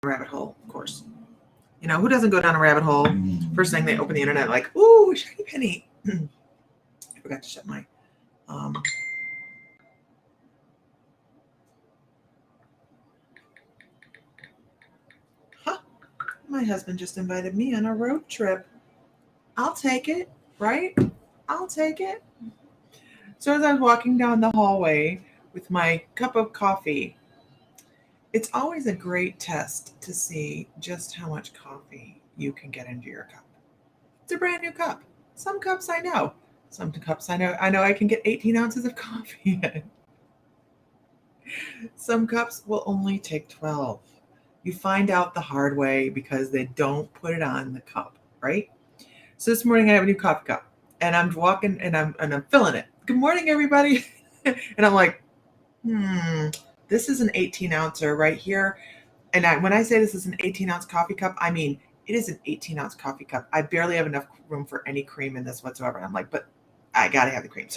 rabbit hole, of course. You know, who doesn't go down a rabbit hole? First thing they open the internet, like, ooh, shiny penny. I forgot to shut my my husband just invited me on a road trip. I'll take it, right? I'll take it. So as I was walking down the hallway with my cup of coffee, it's always a great test to see just how much coffee you can get into your cup. It's a brand new cup. Some cups I know. Some cups I know I can get 18 ounces of coffee in. Some cups will only take 12. You find out the hard way because they don't put it on the cup, right? So this morning I have a new coffee cup and I'm walking and I'm filling it. Good morning, everybody. And I'm like, this is an 18 ouncer right here. And when I say this is an 18-ounce coffee cup, I mean, it is an 18-ounce coffee cup. I barely have enough room for any cream in this whatsoever. I'm like, but I got to have the cream.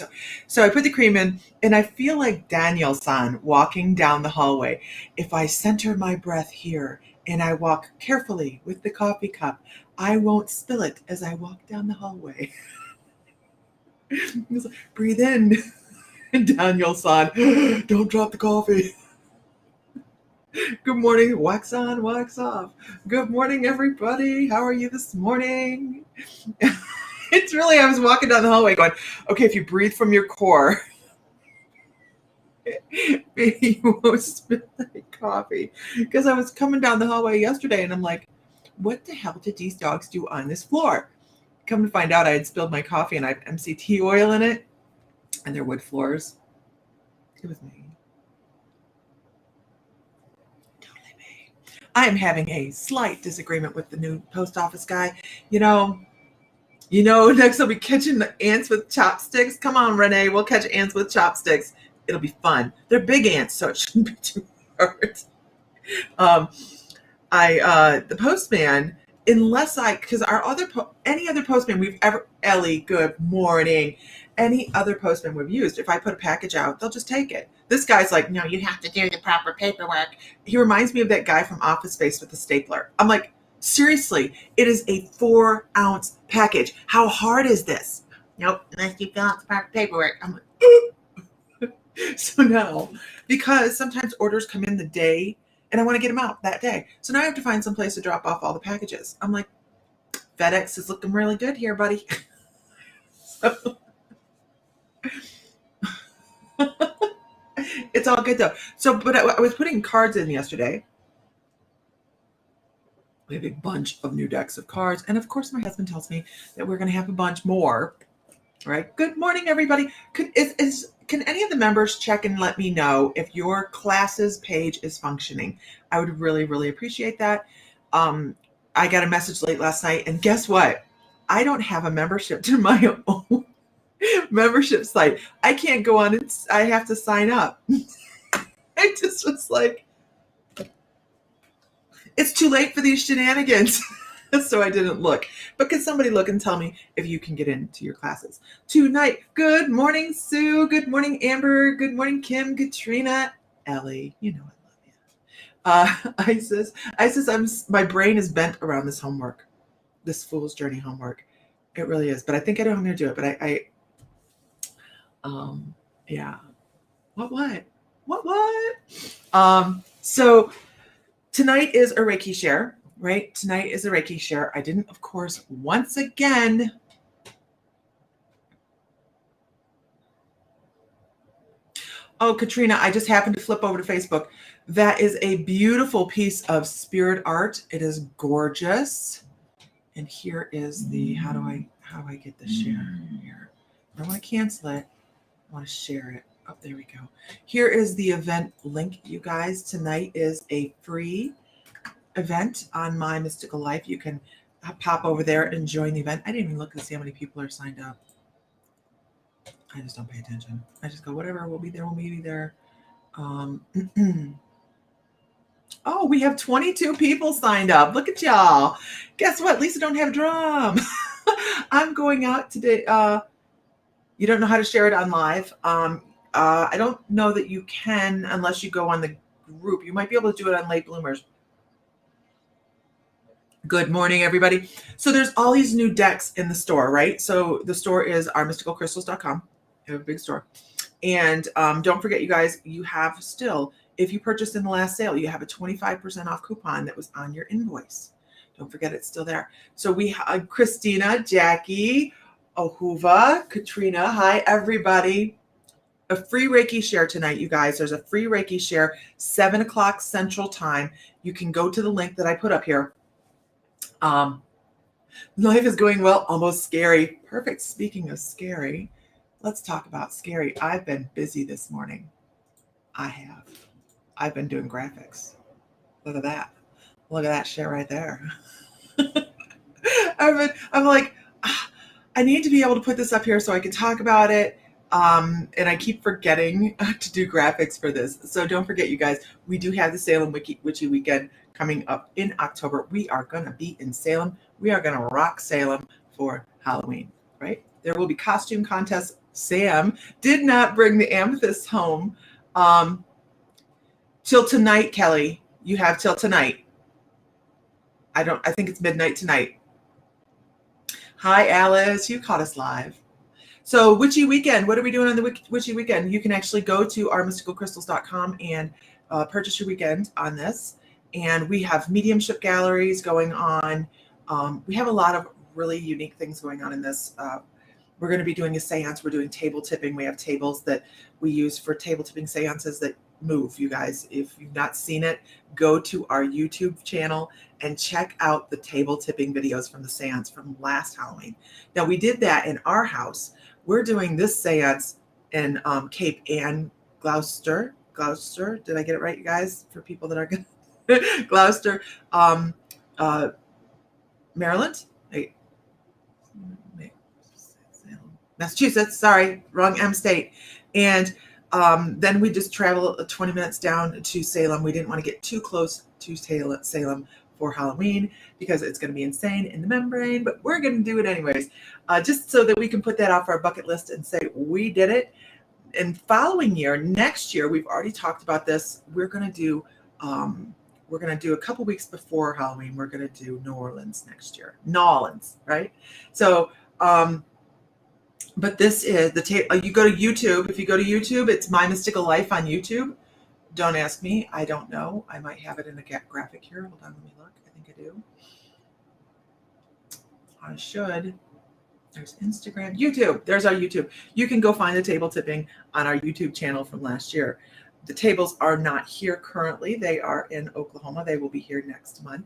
So I put the cream in, and I feel like Daniel-san walking down the hallway. If I center my breath here and I walk carefully with the coffee cup, I won't spill it as I walk down the hallway. Breathe in, Daniel-san. Don't drop the coffee. Good morning. Wax on, wax off. Good morning, everybody. How are you this morning? It's really, I was walking down the hallway going, okay, if you breathe from your core, maybe you won't spill that coffee. Because I was coming down the hallway yesterday and I'm like, what the hell did these dogs do on this floor? Come to find out, I had spilled my coffee and I had MCT oil in it and they're wood floors. It was me. I am having a slight disagreement with the new post office guy. You know, next I'll be catching the ants with chopsticks. Come on, Renee, we'll catch ants with chopsticks. It'll be fun. They're big ants, so it shouldn't be too hard. The postman, because any other postman we've ever, Ellie, good morning. Any other postman we've used, if I put a package out, they'll just take it. This guy's like, no, you have to do the proper paperwork. He reminds me of that guy from Office Space with the stapler. I'm like, seriously, it is a 4-ounce package. How hard is this? Nope, unless you fill out the proper paperwork. I'm like, so now, because sometimes orders come in the day and I want to get them out that day. So now I have to find some place to drop off all the packages. I'm like, FedEx is looking really good here, buddy. It's all good though. So, but I was putting cards in yesterday. We have a bunch of new decks of cards. And of course, my husband tells me that we're going to have a bunch more. All right. Good morning, everybody. Can any of the members check and let me know if your classes page is functioning? I would really, really appreciate that. I got a message late last night, and guess what? I don't have a membership to my own membership site. I can't go on and I have to sign up. I just was like, it's too late for these shenanigans. So I didn't look. But can somebody look and tell me if you can get into your classes tonight? Good morning, Sue. Good morning, Amber. Good morning, Kim, Katrina, Ellie. You know I love you. Isis, my brain is bent around this homework, this Fool's Journey homework. It really is. But I think I know how I'm going to do it. But yeah. What? So tonight is a Reiki share, right? Tonight is a Reiki share. I didn't, of course, once again. Oh, Katrina, I just happened to flip over to Facebook. That is a beautiful piece of spirit art. It is gorgeous. And here is the, how do I get the share here? I don't want to cancel it. I want to share it. Oh, there we go. Here is the event link, you guys. Tonight is a free event on My Mystical Life. You can pop over there and join the event. I didn't even look to see how many people are signed up. I just don't pay attention. I just go, whatever, we'll be there. Oh, we have 22 people signed up. Look at y'all. Guess what? Lisa don't have a drum. I'm going out today. You don't know how to share it on live. I don't know that you can unless you go on the group. You might be able to do it on Late Bloomers. Good morning, everybody. So there's all these new decks in the store, right? So the store is ourmysticalcrystals.com. We have a big store. And don't forget, you guys, you have still, if you purchased in the last sale, you have a 25% off coupon that was on your invoice. Don't forget, it's still there. So we have Christina, Jackie, Ohuva, Katrina. Hi, everybody. A free Reiki share tonight, you guys. There's a free Reiki share, 7 o'clock Central Time. You can go to the link that I put up here. Life is going well, almost scary. Perfect. Speaking of scary, let's talk about scary. I've been busy this morning. I've been doing graphics. Look at that. Look at that shit right there. I'm like, I need to be able to put this up here so I can talk about it. And I keep forgetting to do graphics for this. So don't forget, you guys, we do have the Salem Witchy Weekend coming up in October. We are going to be in Salem. We are going to rock Salem for Halloween, right? There will be costume contests. Sam did not bring the amethyst home. Till tonight, Kelly. You have till tonight. I think it's midnight tonight. Hi, Alice. You caught us live. So Witchy Weekend, what are we doing on the Witchy Weekend? You can actually go to ourmysticalcrystals.com and purchase your weekend on this. And we have mediumship galleries going on. We have a lot of really unique things going on in this. We're going to be doing a seance. We're doing table tipping. We have tables that we use for table tipping seances that move, you guys. If you've not seen it, go to our YouTube channel and check out the table tipping videos from the seance from last Halloween. Now, we did that in our house. We're doing this seance in Cape Ann, Gloucester. Gloucester, did I get it right, you guys? For people that are good. Gloucester, Maryland? Wait. Massachusetts, sorry, wrong M state. And then we just travel 20 minutes down to Salem. We didn't want to get too close to Salem for Halloween because it's going to be insane in the membrane, but we're going to do it anyways, just so that we can put that off our bucket list and say we did it. And following year, next year, we've already talked about this. We're going to do a couple weeks before Halloween. We're going to do New Orleans next year. New Orleans, right? So, but this is you go to YouTube. If you go to YouTube, it's My Mystical Life on YouTube. Don't ask me. I don't know. I might have it in a graphic here. Hold on, let me look. I think I do. I should. There's Instagram, YouTube. There's our YouTube. You can go find the table tipping on our YouTube channel from last year. The tables are not here currently. They are in Oklahoma. They will be here next month.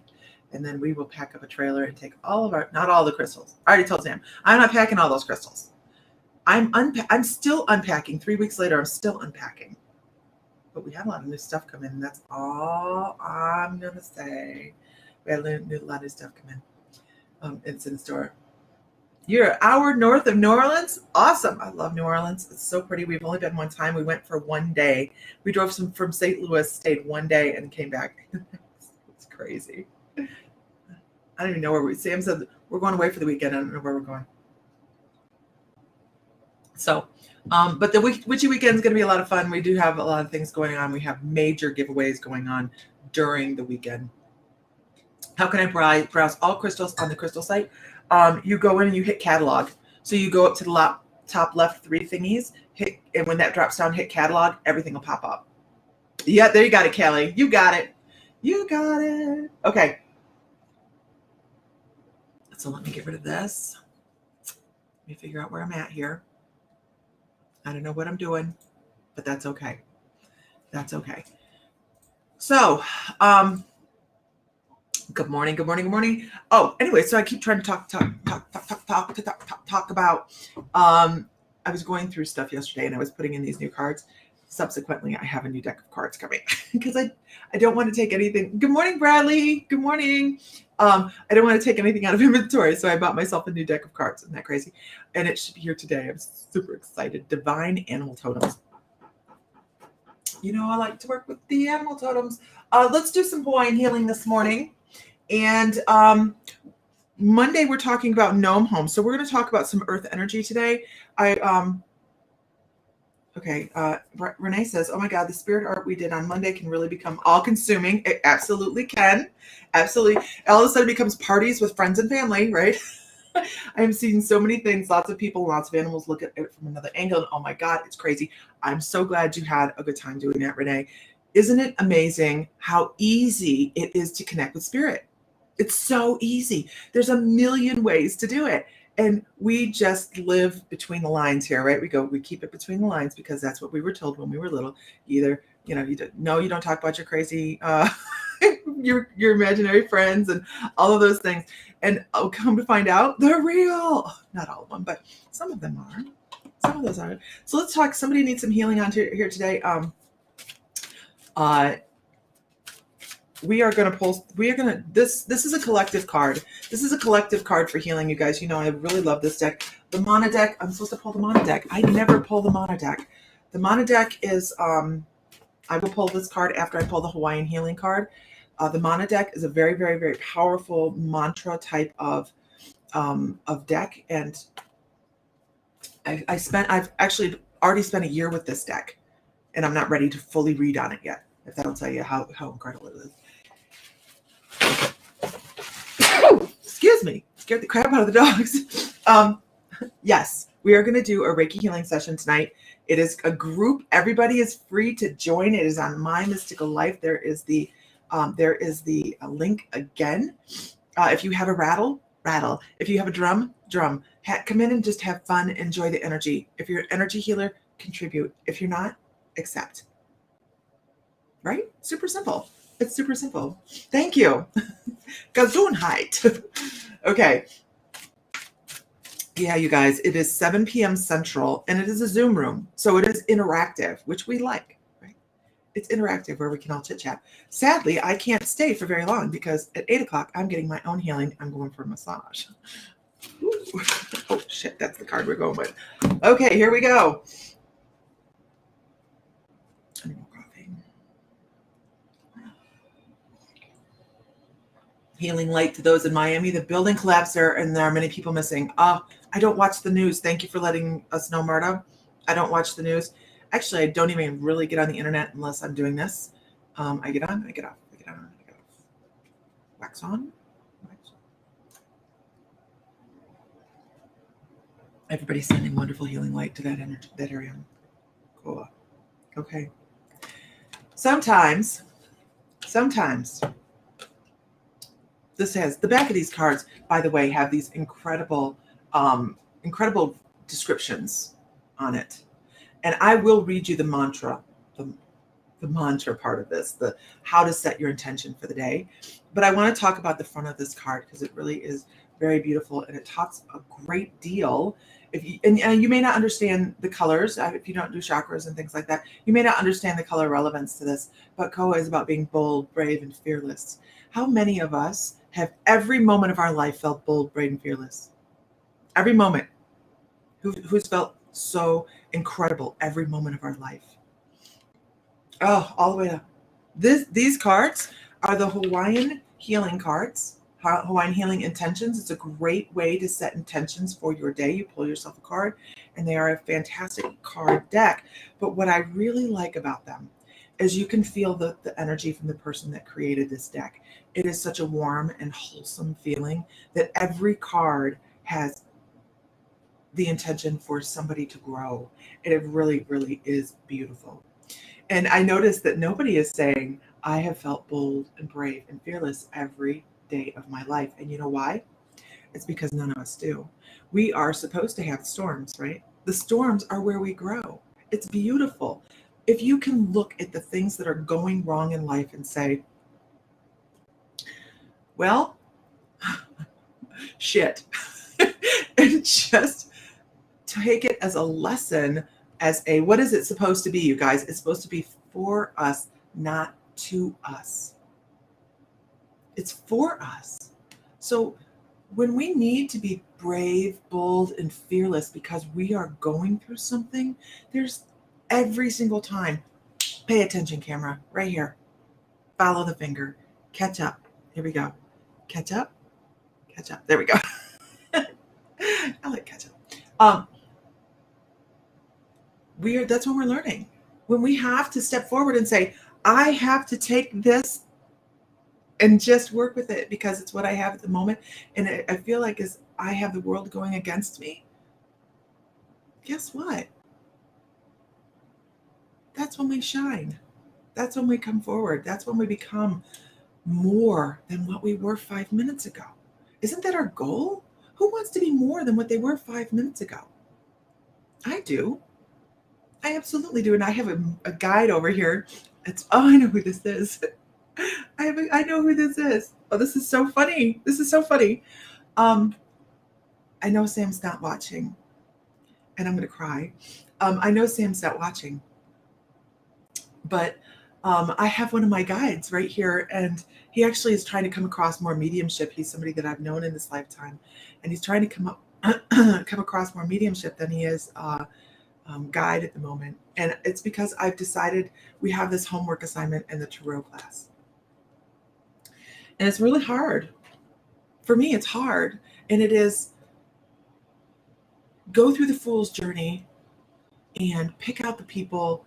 And then we will pack up a trailer and take not all the crystals. I already told Sam, I'm not packing all those crystals. I'm still unpacking. 3 weeks later, I'm still unpacking. But we had a lot of new stuff come in. And that's all I'm going to say. We had a lot of new stuff come in. It's in the store. You're an hour north of New Orleans? Awesome. I love New Orleans. It's so pretty. We've only been one time. We went for one day. We drove from St. Louis, stayed one day, and came back. It's crazy. I don't even know where Sam said we're going away for the weekend. I don't know where we're going. So, but the Witchy Weekend is going to be a lot of fun. We do have a lot of things going on. We have major giveaways going on during the weekend. How can I browse all crystals on the crystal site? You go in and you hit catalog. So you go up to the top left 3 thingies, and when that drops down, hit catalog, everything will pop up. Yeah, there you got it, Kelly. You got it. You got it. Okay. So let me get rid of this. Let me figure out where I'm at here. I don't know what I'm doing, but that's okay. That's okay. So, good morning. Oh, anyway, so I keep trying to talk about, I was going through stuff yesterday and I was putting in these new cards. Subsequently, I have a new deck of cards coming because I don't want to take anything. Good morning, Bradley. Good morning. I don't want to take anything out of inventory, so I bought myself a new deck of cards. Isn't that crazy? And it should be here today. I'm super excited. Divine Animal Totems. You know, I like to work with the animal totems. Let's do some Hawaiian healing this morning. And Monday, we're talking about gnome homes. So we're going to talk about some earth energy today. Okay. Renee says, "Oh my God, the spirit art we did on Monday can really become all-consuming." It absolutely can. Absolutely. All of a sudden, it becomes parties with friends and family, right? I am seeing so many things. Lots of people, lots of animals look at it from another angle. And oh my God, it's crazy. I'm so glad you had a good time doing that, Renee. Isn't it amazing how easy it is to connect with spirit? It's so easy. There's a million ways to do it. And we just live between the lines here, right? We keep it between the lines because that's what we were told when we were little. Either, you don't talk about your crazy, your imaginary friends and all of those things. And I'll come to find out they're real. Not all of them, but some of them are. Some of those are. So let's talk. Somebody needs some healing on here today. We are going to pull, this is a collective card. This is a collective card for healing, you guys. I really love this deck. The Mana deck, I'm supposed to pull the Mana deck. I never pull the Mana deck. The Mana deck is, I will pull this card after I pull the Hawaiian healing card. The Mana deck is a very, very, very powerful mantra type of deck. And I've actually already spent a year with this deck, and I'm not ready to fully read on it yet, if that'll tell you how incredible it is. Excuse me, scared the crap out of the dogs. Yes, we are going to do a Reiki healing session tonight. It is a group. Everybody is free to join. It is on My Mystical Life. There is the link again. If you have a rattle. If you have a drum. Come in and just have fun. Enjoy the energy. If you're an energy healer, contribute. If you're not, accept. Right? Super simple. It's super simple. Thank you. Gesundheit. Okay. Yeah, you guys, it is 7 p.m. Central, and it is a Zoom room. So it is interactive, which we like, right? It's interactive where we can all chit chat. Sadly, I can't stay for very long because at 8 o'clock, I'm getting my own healing. I'm going for a massage. Ooh. Oh, shit, that's the card we're going with. Okay, here we go. Healing light to those in Miami. The building collapsed there, and there are many people missing. I don't watch the news. Thank you for letting us know, Marta. I don't watch the news. Actually, I don't even really get on the internet unless I'm doing this. I get on, I get off, I get on, I get off. Wax on. Wax on. Everybody's sending wonderful healing light to that energy, that area. Cool. Okay. Sometimes. This has the back of these cards, by the way, have these incredible descriptions on it. And I will read you the mantra, the mantra part of this, the how to set your intention for the day. But I want to talk about the front of this card because it really is very beautiful and it talks a great deal. And you may not understand the colors if you don't do chakras and things like that. You may not understand the color relevance to this, but Koa is about being bold, brave, and fearless. How many of us have every moment of our life felt bold, brave, and fearless? Every moment. Who's felt so incredible every moment of our life? Oh, all the way up. These cards are the Hawaiian healing cards, Hawaiian healing intentions. It's a great way to set intentions for your day. You pull yourself a card, and they are a fantastic card deck. But what I really like about them is you can feel the energy from the person that created this deck. It is such a warm and wholesome feeling that every card has the intention for somebody to grow. And it really, really is beautiful. And I noticed that nobody is saying, I have felt bold and brave and fearless every day of my life. And you know why? It's because none of us do. We are supposed to have storms, right? The storms are where we grow. It's beautiful. If you can look at the things that are going wrong in life and say, well, shit, and just take it as a lesson, as a, what is it supposed to be, you guys? It's supposed to be for us, not to us. It's for us. So when we need to be brave, bold, and fearless because we are going through something, there's every single time, pay attention, camera, right here. Follow the finger. Catch up. Here we go. Catch up. Catch up. There we go. I like catch up. That's when we're learning. When we have to step forward and say, I have to take this and just work with it because it's what I have at the moment. And I feel like as I have the world going against me, guess what? That's when we shine. That's when we come forward. That's when we become more than what we were 5 minutes ago. Isn't that our goal? Who wants to be more than what they were 5 minutes ago? I do. I absolutely do. And I have a guide over here. I know who this is. I know who this is. Oh, this is so funny. This is so funny. I know Sam's not watching, and I'm going to cry. I know Sam's not watching, but I have one of my guides right here, and he actually is trying to come across more mediumship. He's somebody that I've known in this lifetime, and he's trying to come across more mediumship than he is guide at the moment. And it's because I've decided we have this homework assignment in the tarot class. And it's really hard. For me, it's hard. And it is go through the fool's journey and pick out the people,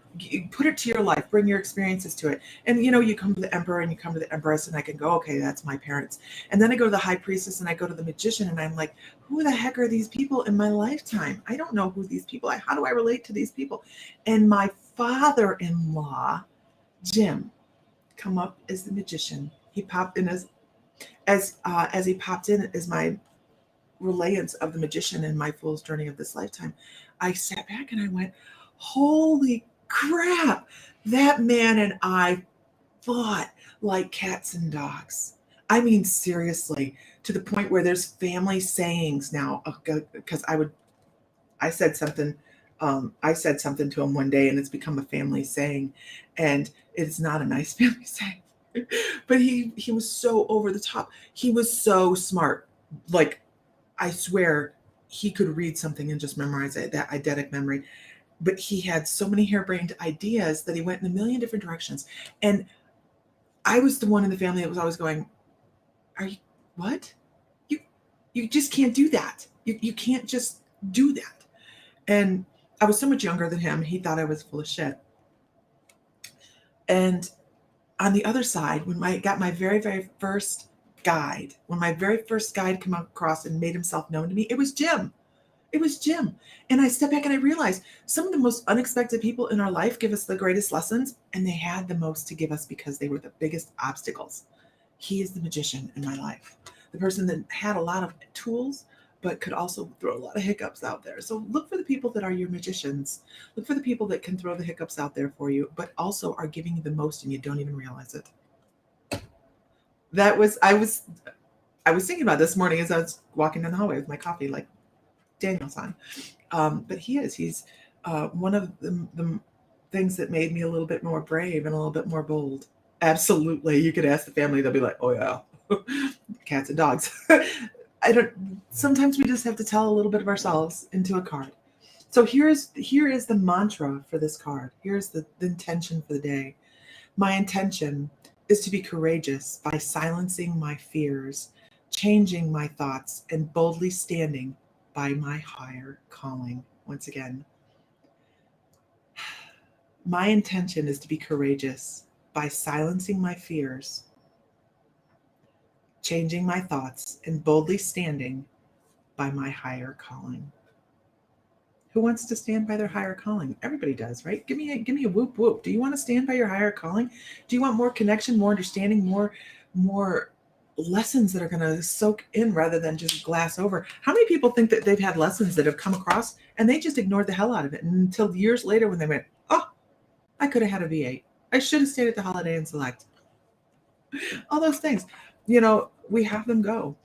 put it to your life, bring your experiences to it. And, you come to the emperor and you come to the empress and I can go, okay, that's my parents. And then I go to the high priestess and I go to the magician and I'm like, who the heck are these people in my lifetime? I don't know who these people are. How do I relate to these people? And my father-in-law, Jim, come up as the magician. He popped in as he popped in as my relayance of the magician in my fool's journey of this lifetime. I sat back and I went, holy crap, that man and I fought like cats and dogs. I mean, seriously, to the point where there's family sayings now, because I said something to him one day and it's become a family saying, and it's not a nice family saying. But he was so over the top. He was so smart. Like, I swear he could read something and just memorize it, that eidetic memory. But he had so many harebrained ideas that he went in a million different directions. And I was the one in the family that was always going, are you, what? You just can't do that. You can't just do that. And I was so much younger than him. He thought I was full of shit. And on the other side, when I got my very, very first guide, when my very first guide came across and made himself known to me, it was Jim. It was Jim. And I stepped back and I realized some of the most unexpected people in our life give us the greatest lessons, and they had the most to give us because they were the biggest obstacles. He is the magician in my life, the person that had a lot of tools, but could also throw a lot of hiccups out there. So look for the people that are your magicians. Look for the people that can throw the hiccups out there for you, but also are giving you the most and you don't even realize it. I was thinking about this morning as I was walking down the hallway with my coffee, like Daniel's on. But he's one of the things that made me a little bit more brave and a little bit more bold. Absolutely. You could ask the family, they'll be like, oh yeah, cats and dogs. Sometimes we just have to tell a little bit of ourselves into a card. So here is the mantra for this card. Here's the intention for the day. My intention is to be courageous by silencing my fears, changing my thoughts, and boldly standing by my higher calling. Once again, my intention is to be courageous by silencing my fears, changing my thoughts, and boldly standing by my higher calling. Who wants to stand by their higher calling? Everybody does, right? Give me a whoop whoop. Do you want to stand by your higher calling? Do you want more connection, more understanding, more lessons that are going to soak in rather than just glass over? How many people think that they've had lessons that have come across and they just ignored the hell out of it until years later when they went, oh, I could have had a V8. I should have stayed at the Holiday Inn Select. All those things. We have them go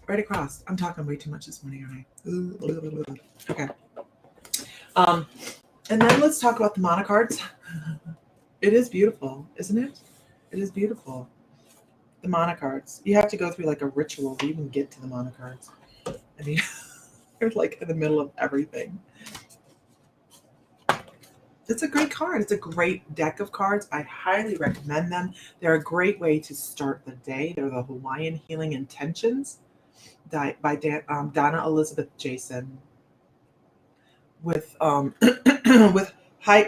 right across. I'm talking way too much this morning, aren't I? Okay. And then let's talk about the monocards. It is beautiful, isn't it? It is beautiful. The monocards. You have to go through like a ritual to even get to the monocards. I mean, they're like in the middle of everything. It's a great card. It's a great deck of cards. I highly recommend them. They're a great way to start the day. They're the Hawaiian Healing Intentions by Donna Elizabeth Jason. with with High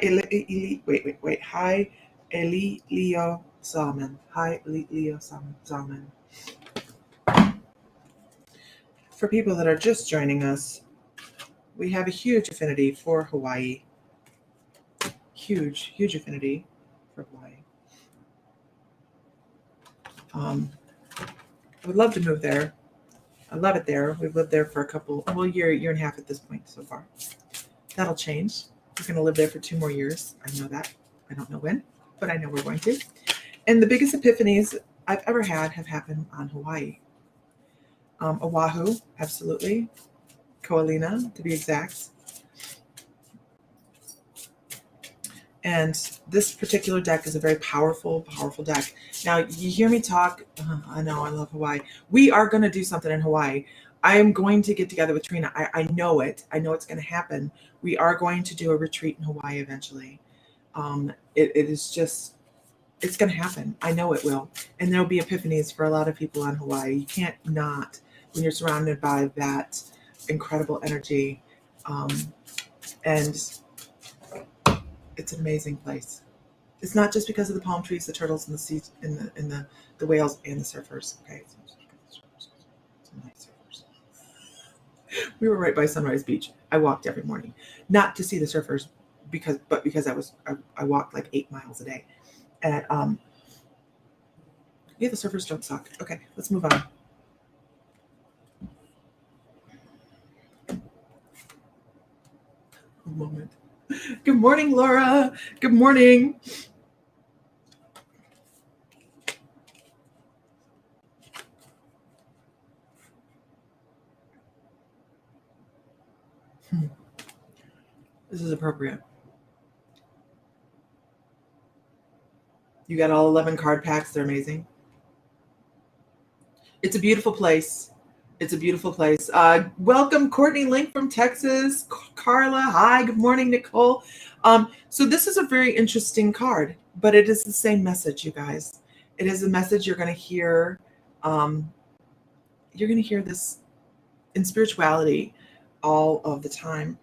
Elite Leo Salmon. High Elite Leo Salmon. For people that are just joining us, we have a huge affinity for Hawaii. Huge affinity for Hawaii. I would love to move there. I love it there. We've lived there for a year and a half at this point so far. That'll change. We're going to live there for 2 more years. I know that. I don't know when, but I know we're going to. And the biggest epiphanies I've ever had have happened on Hawaii. Oahu, absolutely. Ko'olina, to be exact. And this particular deck is a very powerful deck. Now, you hear me talk. I know, I love Hawaii. We are going to do something in Hawaii. I am going to get together with Trina. I know it. I know it's going to happen. We are going to do a retreat in Hawaii eventually. It's going to happen. I know it will. And there'll be epiphanies for a lot of people on Hawaii. You can't not when you're surrounded by that incredible energy. And it's an amazing place. It's not just because of the palm trees, the turtles, and the seas, and the whales, and the surfers. Okay, some nice surfers. We were right by Sunrise Beach. I walked every morning, not to see the surfers, because I walked like 8 miles a day. And yeah, the surfers don't suck. Okay, let's move on. A moment. Good morning, Laura. Good morning. This is appropriate. You got all 11 card packs. They're amazing. It's a beautiful place. It's a beautiful place. Welcome, Courtney Link from Texas. Carla, hi. Good morning, Nicole. So this is a very interesting card, but it is the same message, you guys. It is a message you're going to hear. You're going to hear this in spirituality all of the time.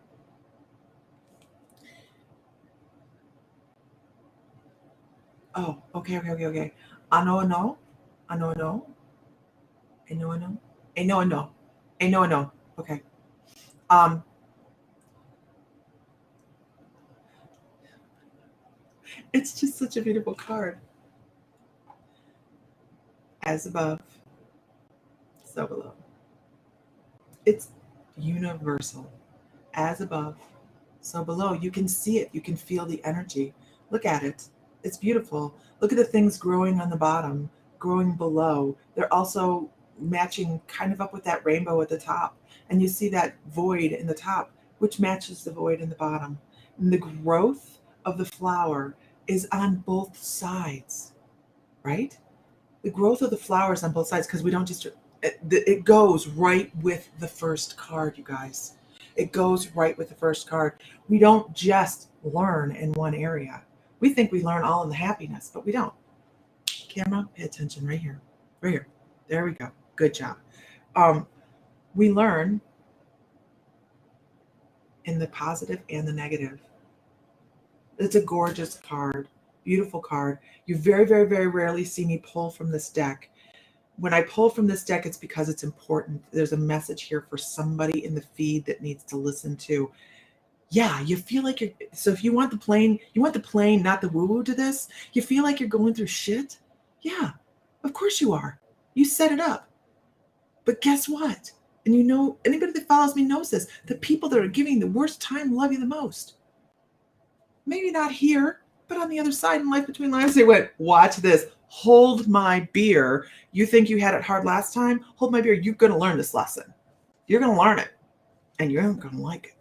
Oh, okay. Ano. Okay. It's just such a beautiful card. As above, so below. It's universal. As above, so below. You can see it. You can feel the energy. Look at it. It's beautiful. Look at the things growing on the bottom, growing below. They're also matching kind of up with that rainbow at the top. And you see that void in the top, which matches the void in the bottom. And the growth of the flower is on both sides, right? The growth of the flowers on both sides, because we don't just, it goes right with the first card, you guys. It goes right with the first card. We don't just learn in one area. We think we learn all in the happiness, but we don't. Camera, pay attention right here. Right here. There we go. Good job. We learn in the positive and the negative. It's a gorgeous card. Beautiful card. You very, very, very rarely see me pull from this deck. When I pull from this deck, it's because it's important. There's a message here for somebody in the feed that needs to listen to. Yeah, you feel like you're, so if you want the plain, not the woo-woo to this, you feel like you're going through shit? Yeah, of course you are. You set it up. But guess what? And you know, anybody that follows me knows this. The people that are giving the worst time love you the most. Maybe not here, but on the other side in Life Between Lives, they went, watch this. Hold my beer. You think you had it hard last time? Hold my beer. You're going to learn this lesson. You're going to learn it. And you're going to like it.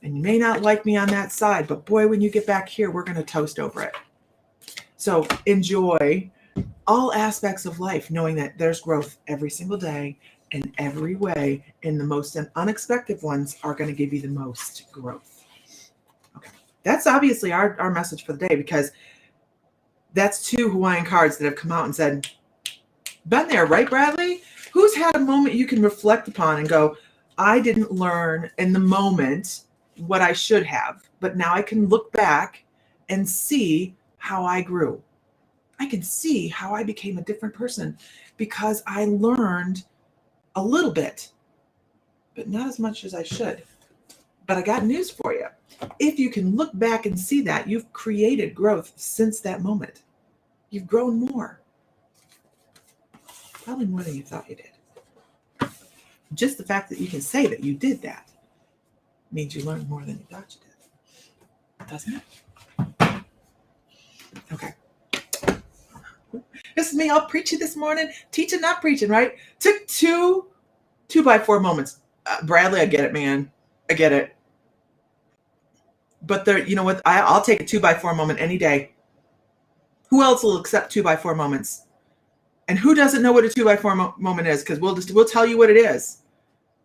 And you may not like me on that side, but boy, when you get back here, we're going to toast over it. So enjoy all aspects of life, knowing that there's growth every single day in every way, and the most unexpected ones are going to give you the most growth. Okay. That's obviously our message for the day, because that's 2 Hawaiian cards that have come out and said, been there, right, Bradley? Who's had a moment you can reflect upon and go, I didn't learn in the moment what I should have, but now I can look back and see how I grew. I can see how I became a different person because I learned a little bit, but not as much as I should. But I got news for you. If you can look back and see that, you've created growth since that moment. You've grown more. Probably more than you thought you did. Just the fact that you can say that you did that means you learned more than you thought you did. Doesn't it? Okay. This is me all preachy this morning. Teaching, not preaching, right? Took two 2x4 moments. Bradley, I get it, man. I get it. But there, you know what? I'll take a 2x4 moment any day. Who else will accept 2x4 moments? And who doesn't know what a 2x4 moment is? Because we'll tell you what it is.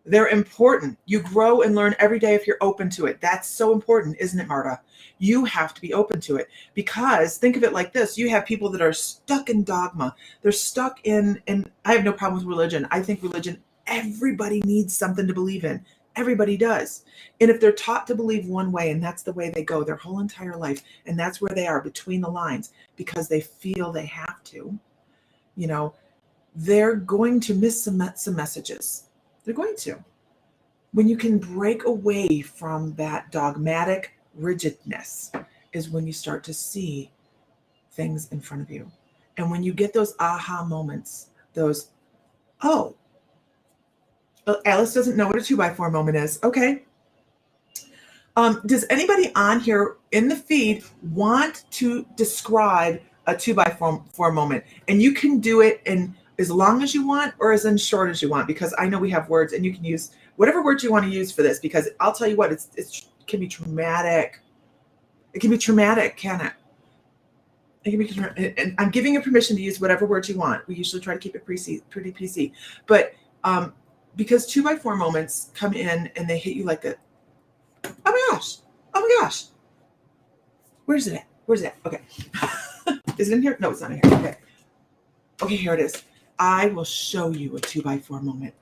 They're important. You grow and learn every day if you're open to it. That's so important, isn't it, Marta? You have to be open to it, because think of it like this. You have people that are stuck in dogma. They're stuck in, and I have no problem with religion. I think religion, everybody needs something to believe in. Everybody does. And if they're taught to believe one way and that's the way they go their whole entire life, and that's where they are between the lines because they feel they have to, you know, they're going to miss some messages. They're going to. When you can break away from that dogmatic rigidness is when you start to see things in front of you. And when you get those aha moments, those, oh, Alice doesn't know what a 2x4 moment is. Okay. Does anybody on here in the feed want to describe a 2x4 moment? And you can do it in as long as you want or as in short as you want, because I know we have words and you can use whatever words you want to use for this, because I'll tell you what, it can be traumatic. It can be traumatic, can it? It can be, and I'm giving you permission to use whatever words you want. We usually try to keep it pretty PC, but because 2x4 moments come in and they hit you like a, oh my gosh, where's it at? Okay. Is it in here? No, it's not in here. Okay, here it is. I will show you a 2x4 moment.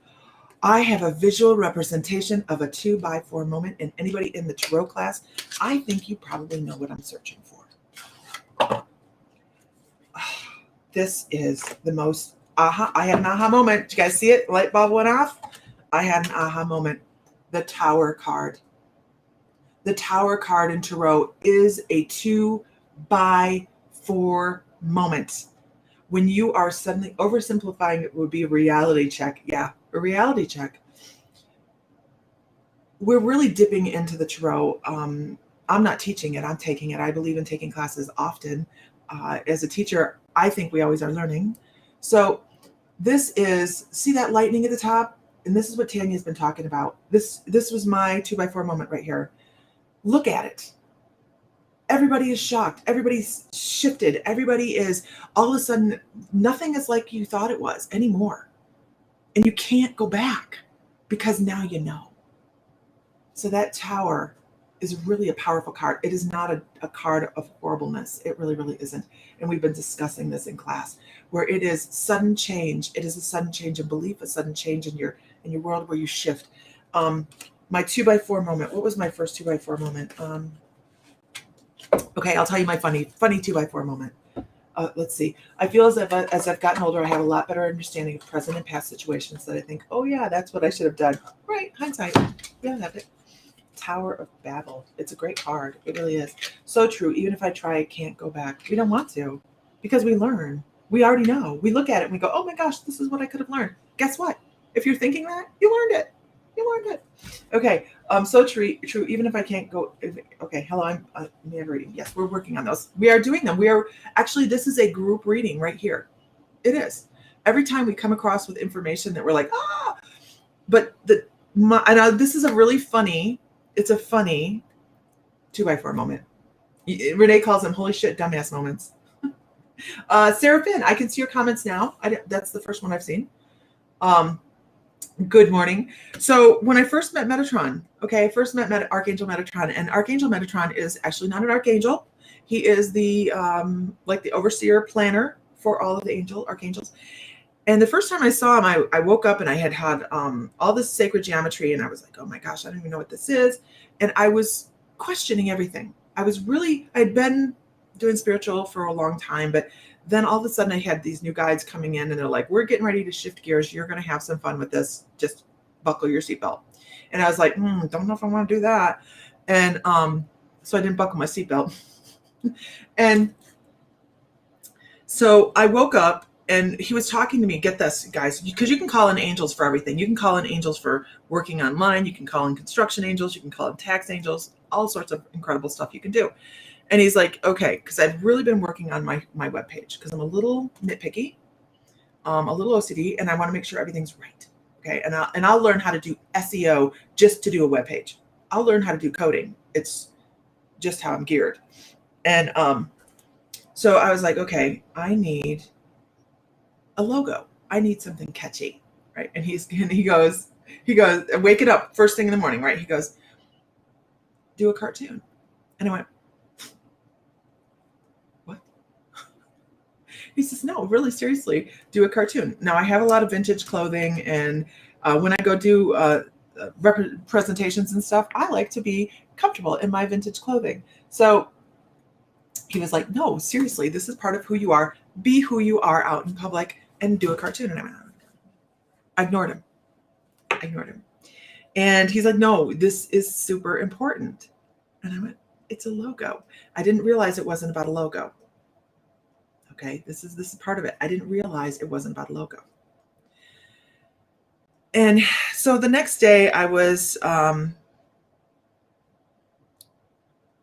I have a visual representation of a 2x4 moment, and anybody in the tarot class, I think you probably know what I'm searching for. This is the most aha. I had an aha moment. Did you guys see it? Light bulb went off. I had an aha moment. The Tower card. The Tower card in tarot is a 2x4 moment. When you are suddenly oversimplifying, it would be a reality check. Yeah, a reality check. We're really dipping into the tarot. I'm not teaching it. I'm taking it. I believe in taking classes often. As a teacher, I think we always are learning. So this is, see that lightning at the top? And this is what Tanya's been talking about. This was my 2x4 moment right here. Look at it. Everybody is shocked. Everybody's shifted. Everybody is, all of a sudden, nothing is like you thought it was anymore. And you can't go back because now you know. So that Tower is really a powerful card. It is not a card of horribleness. It really, really isn't. And we've been discussing this in class, where it is sudden change. It is a sudden change in belief, a sudden change in your world where you shift. My 2x4 moment. What was my first 2x4 moment? Okay, I'll tell you my funny 2x4 moment. Let's see. I feel as I've gotten older, I have a lot better understanding of present and past situations that I think, oh yeah, that's what I should have done. Right, hindsight. Yeah, that's it. Tower of Babel. It's a great card. It really is. So true. Even if I try, I can't go back. We don't want to, because we learn. We already know. We look at it and we go, oh my gosh, this is what I could have learned. Guess what? If you're thinking that, you learned it. You learned it. Okay. So true. Even if I can't go. Okay. Hello. I'm never reading. Yes, we're working on those. We are doing them. We are actually, this is a group reading right here. It is. Every time we come across with information that we're like, but this is a really funny, it's a funny 2x4 moment. Renee calls them holy shit dumbass moments. Sarah Finn, I can see your comments now. That's the first one I've seen. Good morning. So when I first met Metatron, I first met Archangel Metatron, and Archangel Metatron is actually not an archangel. He is the like the overseer planner for all of the archangels. And the first time I saw him, I woke up and I had all this sacred geometry, and I was like, oh my gosh, I don't even know what this is. And I was questioning everything. I had been doing spiritual for a long time, but then all of a sudden I had these new guides coming in, and they're like, we're getting ready to shift gears. You're going to have some fun with this. Just buckle your seatbelt. And I was like, don't know if I want to do that. And so I didn't buckle my seatbelt. And so I woke up, and he was talking to me. Get this, guys, because you can call in angels for everything. You can call in angels for working online. You can call in construction angels. You can call in tax angels, all sorts of incredible stuff you can do. And he's like, okay, because I've really been working on my webpage because I'm a little nitpicky, a little OCD, and I want to make sure everything's right. Okay, and I'll learn how to do SEO just to do a webpage. I'll learn how to do coding. It's just how I'm geared. And so I was like, okay, I need a logo. I need something catchy, right? And he goes, wake it up first thing in the morning, right? He goes, do a cartoon. And I went, what? He says, no, really seriously, do a cartoon. Now I have a lot of vintage clothing, and when I go do presentations and stuff, I like to be comfortable in my vintage clothing. So he was like, no, seriously, this is part of who you are. Be who you are out in public and do a cartoon. And I ignored him. And he's like, no, this is super important. And I went, it's a logo. I didn't realize it wasn't about a logo. Okay, this is part of it. I didn't realize it wasn't about a logo. And so the next day I was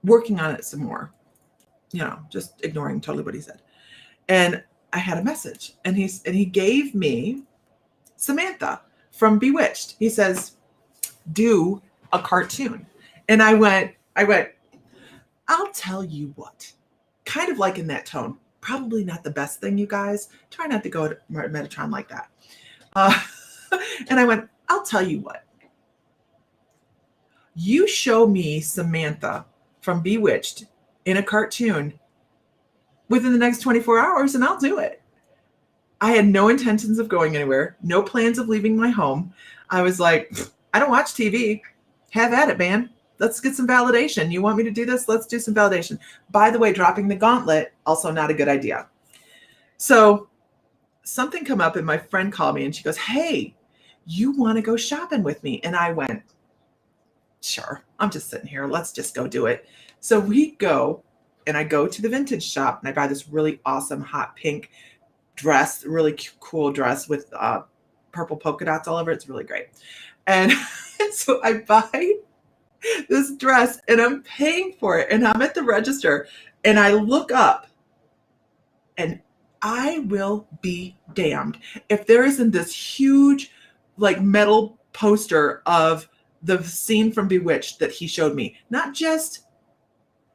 working on it some more, just ignoring totally what he said. And I had a message, and he gave me Samantha from Bewitched. He says, do a cartoon. And I went, I'll tell you what, kind of like in that tone. Probably not the best thing, you guys. Try not to go to Metatron like that. And I went, I'll tell you what. You show me Samantha from Bewitched in a cartoon within the next 24 hours, and I'll do it. I had no intentions of going anywhere, no plans of leaving my home. I was like, I don't watch TV. Have at it, man. Let's get some validation. You want me to do this? Let's do some validation. By the way, dropping the gauntlet, also not a good idea. So something come up, and my friend called me, and she goes, hey, you want to go shopping with me? And I went, sure, I'm just sitting here. Let's just go do it. So we go, and I go to the vintage shop, and I buy this really awesome hot pink dress, really cool dress with purple polka dots all over it. It's really great. And so I buy this dress, and I'm paying for it, and I'm at the register, and I look up, and I will be damned if there isn't this huge like metal poster of the scene from Bewitched that he showed me. Not just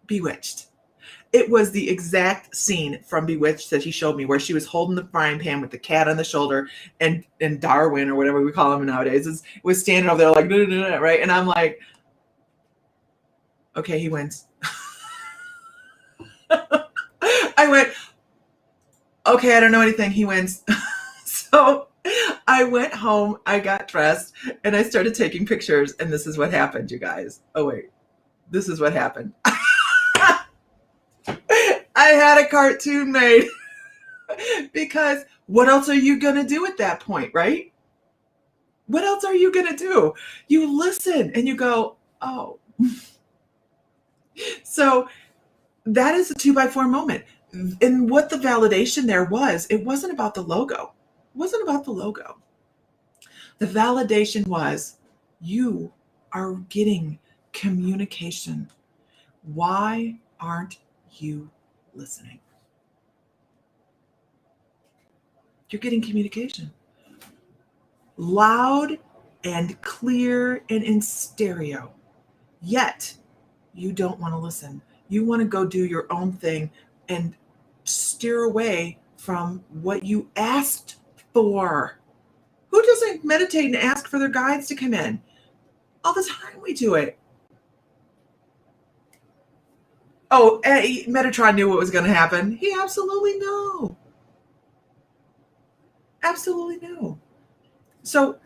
Bewitched. It was the exact scene from Bewitched that he showed me, where she was holding the frying pan with the cat on the shoulder, and Darwin, or whatever we call him nowadays, was standing over there like, right? And I'm like, okay, he wins. I went, okay, I don't know anything. He wins. So I went home, I got dressed, and I started taking pictures, and this is what happened, you guys. Oh, wait. This is what happened. I had a cartoon made. Because what else are you going to do at that point, right? What else are you going to do? You listen and you go, oh. So that is a 2x4 moment. And what the validation there was, it wasn't about the logo. It wasn't about the logo. The validation was, you are getting communication. Why aren't you listening? You're getting communication. Loud and clear and in stereo. Yet, you don't want to listen. You want to go do your own thing and steer away from what you asked for. Who doesn't meditate and ask for their guides to come in? All the time we do it. Oh, Metatron knew what was going to happen. He absolutely knew. Absolutely no. So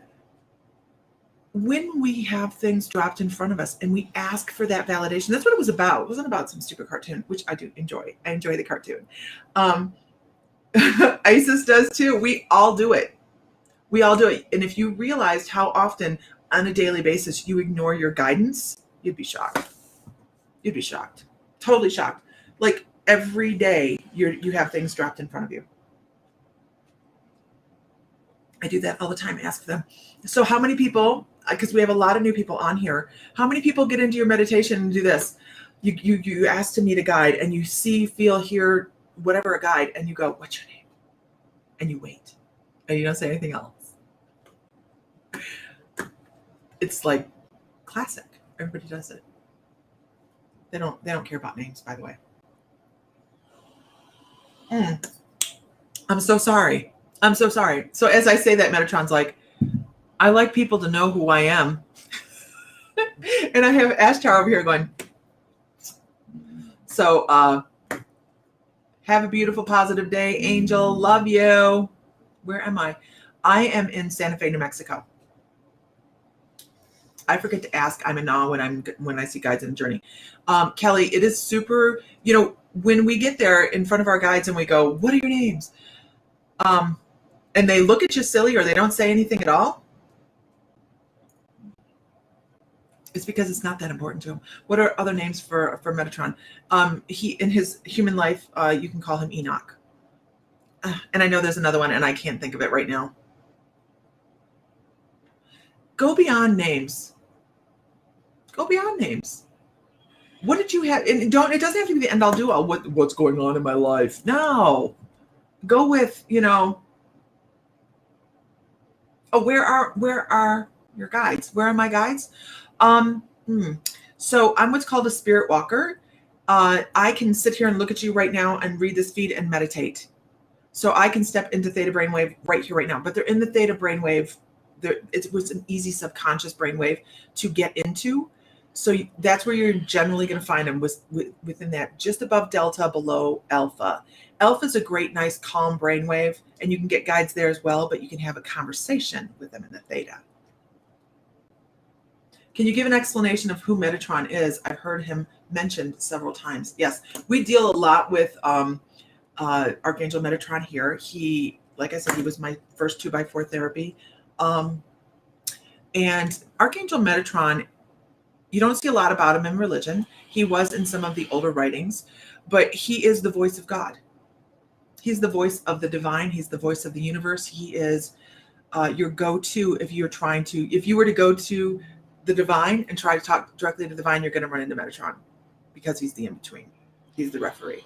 when we have things dropped in front of us and we ask for that validation, that's what it was about. It wasn't about some stupid cartoon, which I do enjoy. I enjoy the cartoon. Isis does too. We all do it. We all do it. And if you realized how often on a daily basis you ignore your guidance, you'd be shocked. You'd be shocked. Totally shocked. Like every day you have things dropped in front of you. I do that all the time. Ask them. So how many people, because we have a lot of new people on here, how many people get into your meditation and do this? You ask to meet a guide and you see, feel, hear, whatever a guide, and you go, what's your name? And you wait. And you don't say anything else. It's like classic. Everybody does it. They don't care about names, by the way. I'm so sorry. I'm so sorry. So as I say that, Metatron's like, I like people to know who I am. And I have Ashtar over here going. So have a beautiful, positive day, Angel. Love you. Where am I? I am in Santa Fe, New Mexico. I forget to ask. I'm in awe when I see guides in the journey. Kelly, it is super, when we get there in front of our guides and we go, what are your names? And they look at you silly or they don't say anything at all. It's because it's not that important to him. What are other names for Metatron? He, in his human life, you can call him Enoch. And I know there's another one and I can't think of it right now. Go beyond names. Go beyond names. What did you have? And it doesn't have to be the end all do all. What's going on in my life? No. Go with, oh, where are your guides? Where are my guides? So I'm what's called a spirit walker. I can sit here and look at you right now and read this feed and meditate. So I can step into theta brainwave right here, right now. But they're in the theta brainwave. It was an easy subconscious brainwave to get into. So that's where you're generally going to find them within that, just above delta, below alpha. Alpha is a great, nice, calm brainwave, and you can get guides there as well, but you can have a conversation with them in the theta. Can you give an explanation of who Metatron is? I've heard him mentioned several times. Yes, we deal a lot with Archangel Metatron here. He, like I said, he was my first 2x4 therapy. And Archangel Metatron, you don't see a lot about him in religion. He was in some of the older writings, but he is the voice of God. He's the voice of the divine. He's the voice of the universe. He is your go-to if you were to go to the divine and try to talk directly to the divine, you're going to run into Metatron because he's the in-between. He's the referee.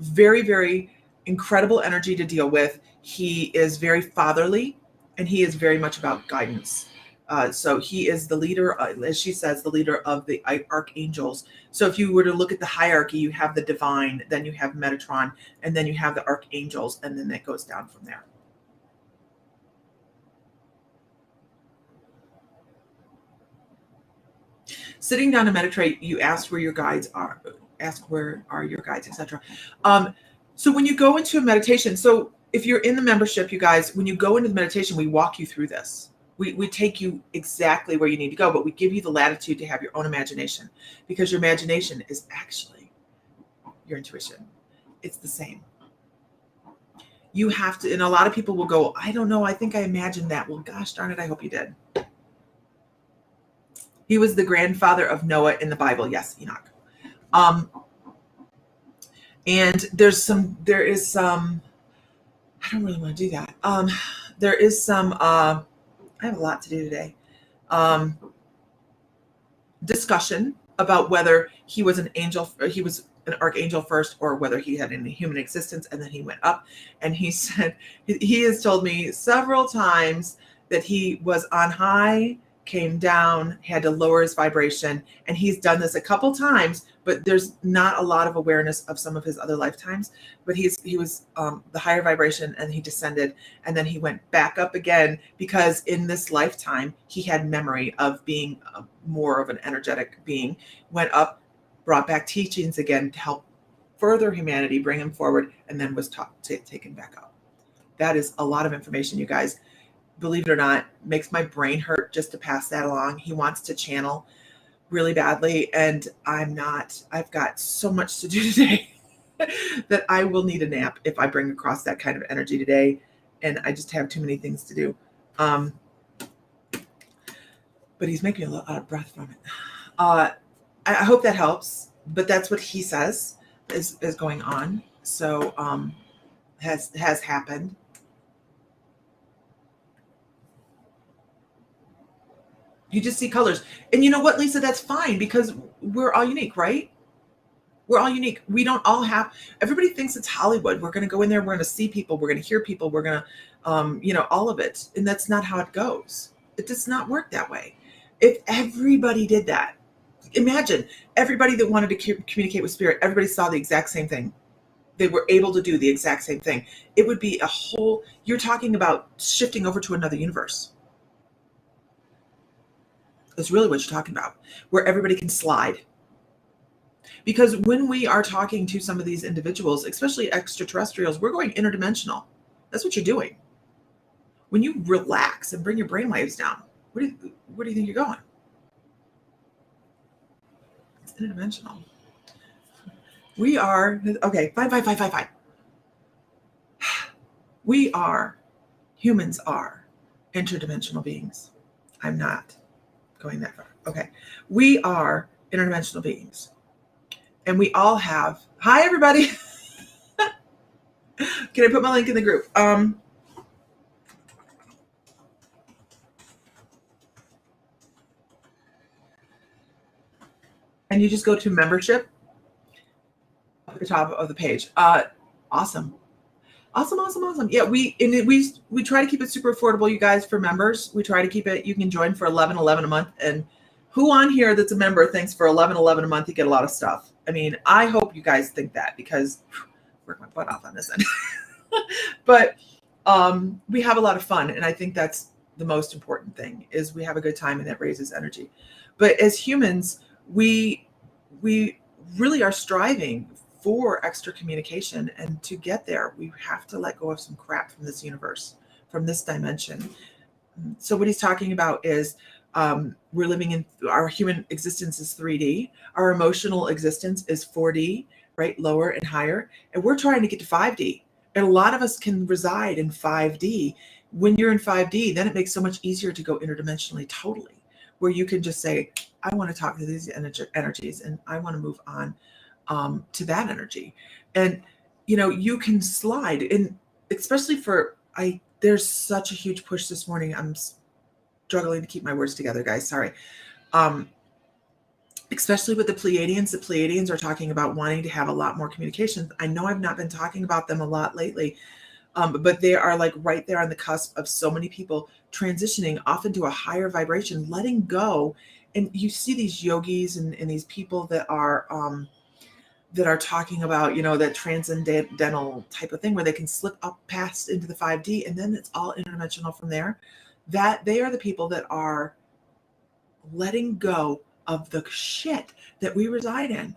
Very, very incredible energy to deal with. He is very fatherly, and he is very much about guidance. So he is the leader, as she says, the leader of the archangels. So if you were to look at the hierarchy, you have the divine, then you have Metatron, and then you have the archangels, and then that goes down from there. Sitting down to meditate, you ask where your guides are, etc. So when you go into a meditation, so if you're in the membership, you guys, when you go into the meditation, we walk you through this. We take you exactly where you need to go, but we give you the latitude to have your own imagination, because your imagination is actually your intuition. It's the same. You have to, and a lot of people will go, I don't know, I think I imagined that. Well, gosh darn it, I hope you did. He was the grandfather of Noah in the Bible. Yes, Enoch. And there is some, I don't really want to do that. There is some, I have a lot to do today. Discussion about whether he was an angel, he was an archangel first, or whether he had any human existence and then he went up. And he said, he has told me several times that he was on high, came down, had to lower his vibration. And he's done this a couple times, but there's not a lot of awareness of some of his other lifetimes. But he was the higher vibration, and he descended, and then he went back up again, because in this lifetime, he had memory of being more of an energetic being, went up, brought back teachings again to help further humanity, bring him forward, and then was taken back up. That is a lot of information, you guys. Believe it or not, makes my brain hurt just to pass that along. He wants to channel really badly, and I'm not. I've got so much to do today that I will need a nap if I bring across that kind of energy today, and I just have too many things to do. But he's making me a little out of breath from it. I hope that helps, but that's what he says is going on. So has happened. You just see colors. And you know what, Lisa, that's fine because we're all unique, right? We're all unique. We don't all have, everybody thinks it's Hollywood. We're going to go in there, we're going to see people, we're going to hear people, we're going to, all of it. And that's not how it goes. It does not work that way. If everybody did that, imagine everybody that wanted to communicate with spirit, everybody saw the exact same thing. They were able to do the exact same thing. It would be a whole, you're talking about shifting over to another universe. That's really what you're talking about, where everybody can slide. Because when we are talking to some of these individuals, especially extraterrestrials, we're going interdimensional. That's what you're doing. When you relax and bring your brainwaves down, where do you think you're going? It's interdimensional. We are, okay, fine. Humans are interdimensional beings. I'm not going that far. Okay. We are interdimensional beings. And we all have, hi everybody. Can I put my link in the group? And you just go to membership at the top of the page. Awesome. Yeah, we try to keep it super affordable, you guys, for members. We try to keep it, you can join for $11.11 a month. And who on here that's a member thinks for $11.11 a month you get a lot of stuff? I mean, I hope you guys think that because work my butt off on this end. But we have a lot of fun, and I think that's the most important thing is we have a good time, and that raises energy. But as humans, we really are striving for extra communication, and to get there, we have to let go of some crap from this universe, from this dimension. So what he's talking about is we're living in, our human existence is 3D. Our emotional existence is 4D, right? Lower and higher. And we're trying to get to 5D. And a lot of us can reside in 5D. When you're in 5D, then it makes so much easier to go interdimensionally totally, where you can just say, I want to talk to these energies and I want to move on to that energy. And, you can slide in, especially for, there's such a huge push this morning. I'm struggling to keep my words together, guys. Sorry. Especially with the Pleiadians. The Pleiadians are talking about wanting to have a lot more communication. I know I've not been talking about them a lot lately, but they are like right there on the cusp of so many people transitioning off into a higher vibration, letting go. And you see these yogis and these people that are talking about, that transcendental type of thing where they can slip up past into the 5D, and then it's all interdimensional from there. That they are the people that are letting go of the shit that we reside in.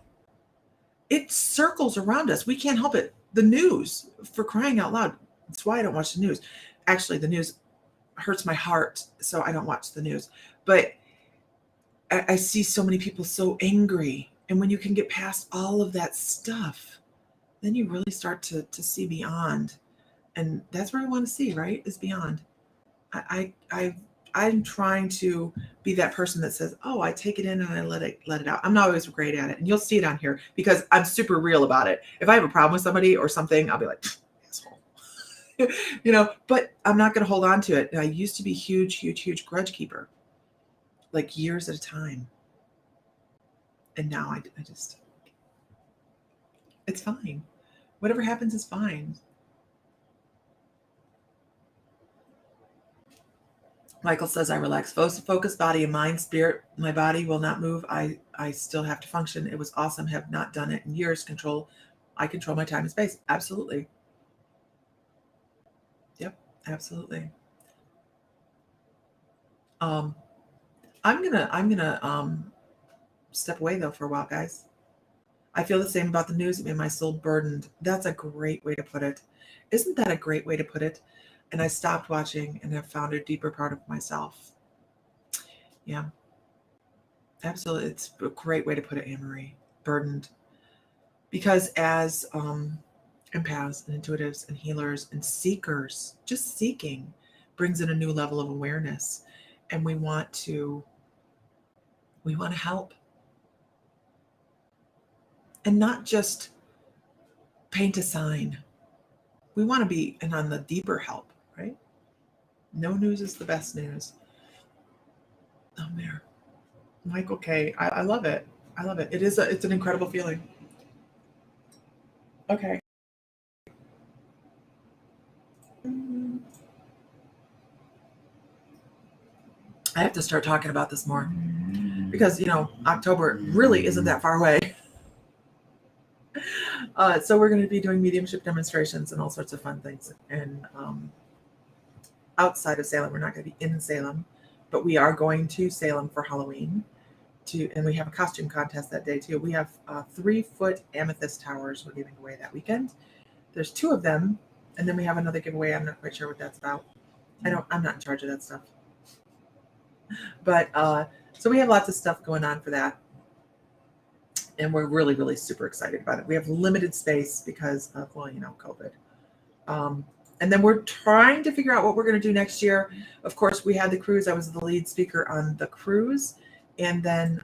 It circles around us. We can't help it. The news, for crying out loud. That's why I don't watch the news. Actually, the news hurts my heart, so I don't watch the news. But I see so many people so angry. And when you can get past all of that stuff, then you really start to see beyond. And that's where I want to see, right? Is beyond. I'm trying to be that person that says, oh, I take it in and I let it out. I'm not always great at it. And you'll see it on here because I'm super real about it. If I have a problem with somebody or something, I'll be like, asshole. But I'm not going to hold on to it. And I used to be huge grudge keeper, like years at a time. And now I just, it's fine. Whatever happens is fine. Michael says, I relax, focus, body and mind, spirit. My body will not move. I still have to function. It was awesome. Have not done it in years. I control my time and space. Absolutely. Yep, absolutely. I'm gonna step away though for a while, guys. I feel the same about the news. It made my soul burdened. That's a great way to put it. Isn't that a great way to put it? And I stopped watching and have found a deeper part of myself. Yeah, absolutely. It's a great way to put it, Anne Marie. Burdened. Because as empaths and intuitives and healers and seekers, just seeking brings in a new level of awareness. And we want to help. And not just paint a sign. We want to be and on the deeper help, right? No news is the best news. Oh, there. Michael K. I love it. I love it. It's an incredible feeling. Okay. I have to start talking about this more because, October really isn't that far away. So we're going to be doing mediumship demonstrations and all sorts of fun things. And outside of Salem, we're not going to be in Salem, but we are going to Salem for Halloween. And we have a costume contest that day too. We have 3-foot amethyst towers we're giving away that weekend. There's 2 of them, and then we have another giveaway. I'm not quite sure what that's about. I'm not in charge of that stuff. But so we have lots of stuff going on for that. And we're really, really super excited about it. We have limited space because of, COVID. And then we're trying to figure out what we're going to do next year. Of course, we had the cruise. I was the lead speaker on the cruise. And then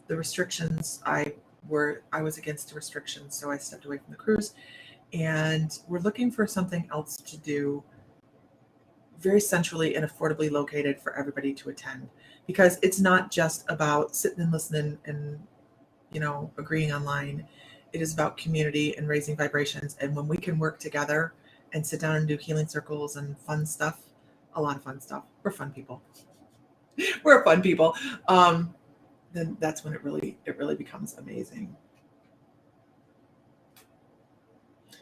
the restrictions, I was against the restrictions, so I stepped away from the cruise. And we're looking for something else to do very centrally and affordably located for everybody to attend. Because it's not just about sitting and listening and agreeing online. It is about community and raising vibrations. And when we can work together and sit down and do healing circles and fun stuff, a lot of fun stuff. We're fun people. We're fun people. Then that's when it really becomes amazing.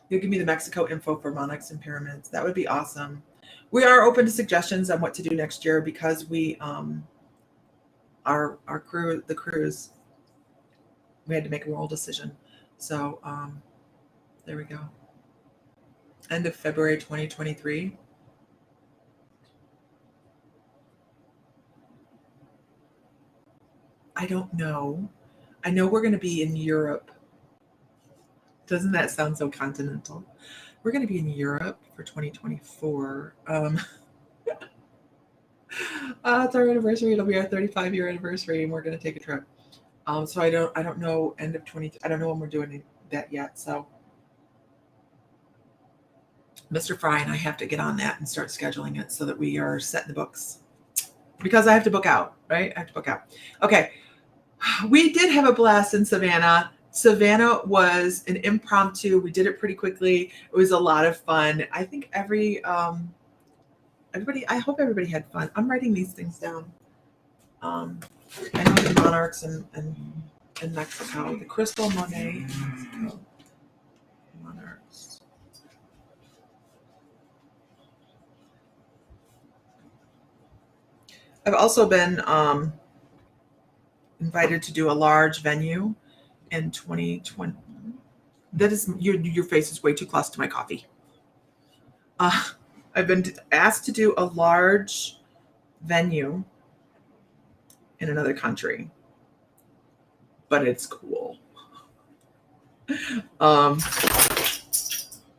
You'll give me the Mexico info for monarchs and pyramids. That would be awesome. We are open to suggestions on what to do next year because we our crew, the cruise, we had to make a moral decision. So there we go. End of February 2023. I don't know. I know we're going to be in Europe. Doesn't that sound so continental? We're going to be in Europe for 2024. It's our anniversary. It'll be our 35-year anniversary, and we're going to take a trip. So I don't know end of 20. I don't know when we're doing that yet. So Mr. Fry and I have to get on that and start scheduling it so that we are set in the books. Because I have to book out, right? I have to book out. Okay. We did have a blast in Savannah. Savannah was an impromptu. We did it pretty quickly. It was a lot of fun. I think everybody, I hope everybody had fun. I'm writing these things down. I know the monarchs in Mexico, the Crystal Monet Mexico monarchs. I've also been invited to do a large venue in 2020. That is your face is way too close to my coffee. I've been asked to do a large venue in another country, but it's cool.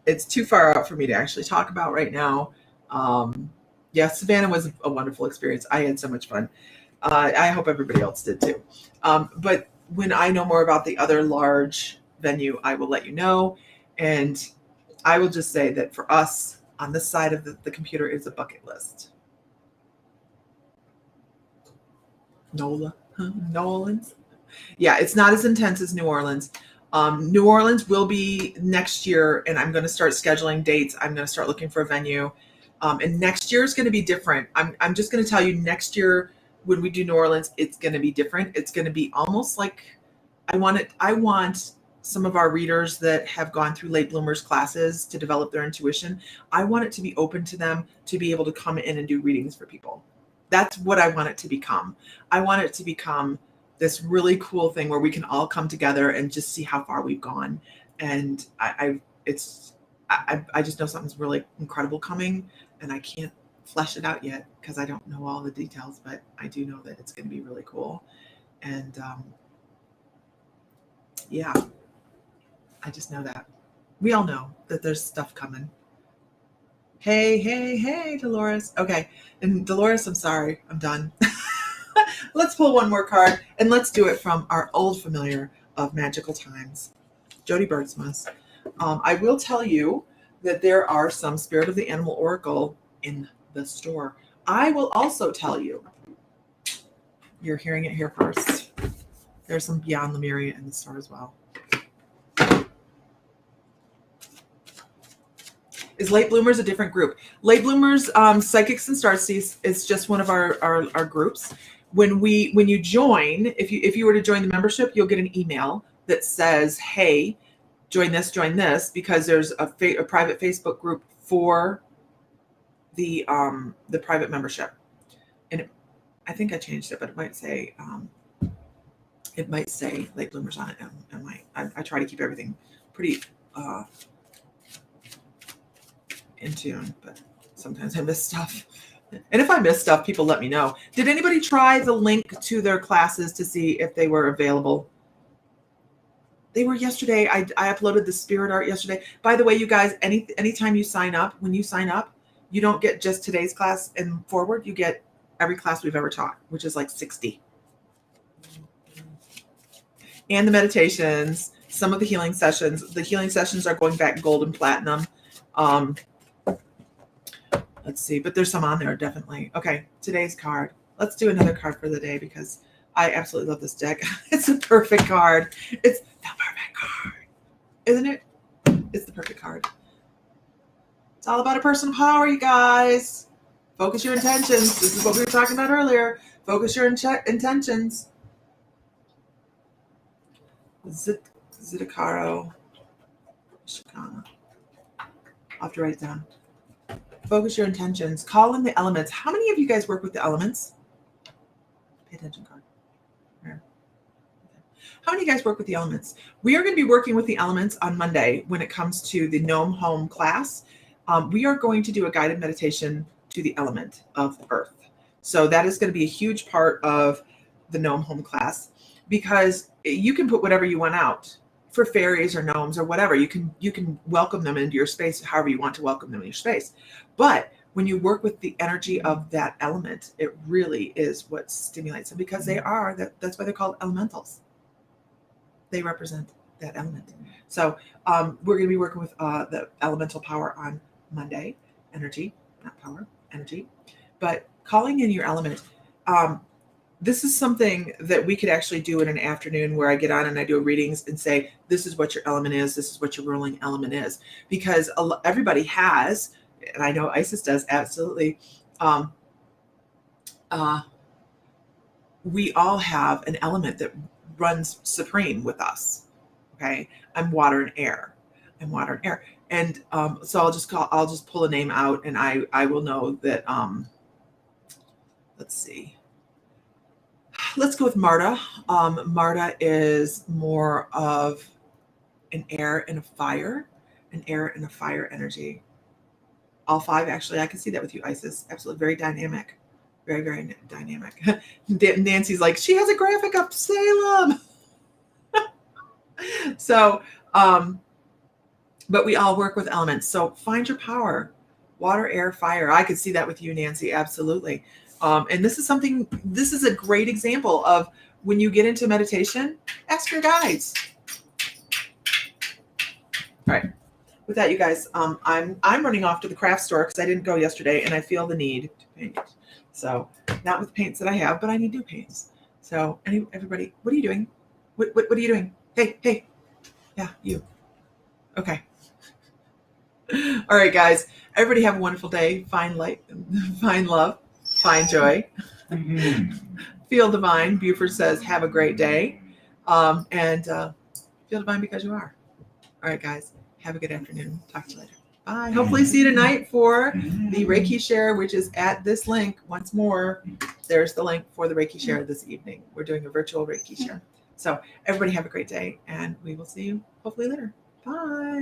It's too far out for me to actually talk about right now. Yeah, Savannah was a wonderful experience. I had so much fun. I hope everybody else did too. But when I know more about the other large venue, I will let you know. And I will just say that for us on this side of the computer is a bucket list. New Orleans. Yeah, it's not as intense as New Orleans. New Orleans will be next year, and I'm going to start scheduling dates. I'm going to start looking for a venue. And next year is going to be different. I'm just going to tell you next year when we do New Orleans, it's going to be different. It's going to be almost like I want some of our readers that have gone through late bloomers classes to develop their intuition. I want it to be open to them to be able to come in and do readings for people. That's what I want it to become. I want it to become this really cool thing where we can all come together and just see how far we've gone. And I just know something's really incredible coming, and I can't flesh it out yet because I don't know all the details, but I do know that it's going to be really cool. And yeah, I just know that. We all know that there's stuff coming. Hey, Dolores. Okay. And Dolores, I'm sorry. I'm done. Let's pull one more card, and let's do it from our old familiar of magical times, Jody Bergsma. I will tell you that there are some Spirit of the Animal Oracle in the store. I will also tell you, you're hearing it here first, there's some Beyond Lemuria in the store as well. Is Late Bloomers a different group? Late Bloomers, Psychics and Starseeds is just one of our groups. When you join, if you were to join the membership, you'll get an email that says, hey, join this, because there's a private Facebook group for the private membership. And I think I changed it, but it might say Late Bloomers on it. I try to keep everything pretty in tune, but sometimes I miss stuff. And if I miss stuff, people let me know. Did anybody try the link to their classes to see if they were available? They were yesterday. I uploaded the spirit art yesterday. By the way, you guys, anytime you sign up, when you sign up, you don't get just today's class and forward. You get every class we've ever taught, which is like 60. And the meditations, some of the healing sessions. The healing sessions are going back gold and platinum. Let's see, but there's some on there, definitely. Okay, today's card. Let's do another card for the day because I absolutely love this deck. It's a perfect card. It's the perfect card, isn't it? It's the perfect card. It's all about a personal power, you guys. Focus your intentions. This is what we were talking about earlier. Focus your intentions. Zidakaro. Shikana. I'll have to write it down. Focus your intentions. Call in the elements. How many of you guys work with the elements? Pay attention, card. How many of you guys work with the elements? We are going to be working with the elements on Monday when it comes to the Gnome Home class. We are going to do a guided meditation to the element of Earth. So that is going to be a huge part of the Gnome Home class because you can put whatever you want out for fairies or gnomes or whatever. You can welcome them into your space however you want to welcome them in your space. But when you work with the energy of that element, it really is what stimulates them because that's why they're called elementals. They represent that element. So we're going to be working with the elemental power on Monday. Energy, not power, energy. But calling in your element, this is something that we could actually do in an afternoon where I get on and I do readings and say, this is what your element is. This is what your ruling element is. Because everybody has, and I know Isis does, absolutely. We all have an element that runs supreme with us. Okay. I'm water and air. And so I'll just pull a name out and I will know that, let's see. Let's go with Marta. Marta is more of an air and a fire energy. All five, actually. I can see that with you, Isis. Absolutely. Very dynamic. Very, very dynamic. Nancy's like, she has a graphic of Salem. So, but we all work with elements. So find your power. Water, air, fire. I could see that with you, Nancy. Absolutely. And this is a great example of when you get into meditation, ask your guides. All right. With that, you guys, I'm running off to the craft store because I didn't go yesterday and I feel the need to paint. So not with paints that I have, but I need new paints. So everybody, what are you doing? What are you doing? Hey. Yeah, you. Okay. All right, guys. Everybody have a wonderful day. Find light, find love, find joy. Feel divine. Buford says, have a great day. And feel divine because you are. All right, guys. Have a good afternoon. Talk to you later. Bye. Hopefully see you tonight for the Reiki share, which is at this link once more. there's the link for the Reiki share this evening. We're doing a virtual Reiki share. So everybody have a great day, and we will see you hopefully later. Bye.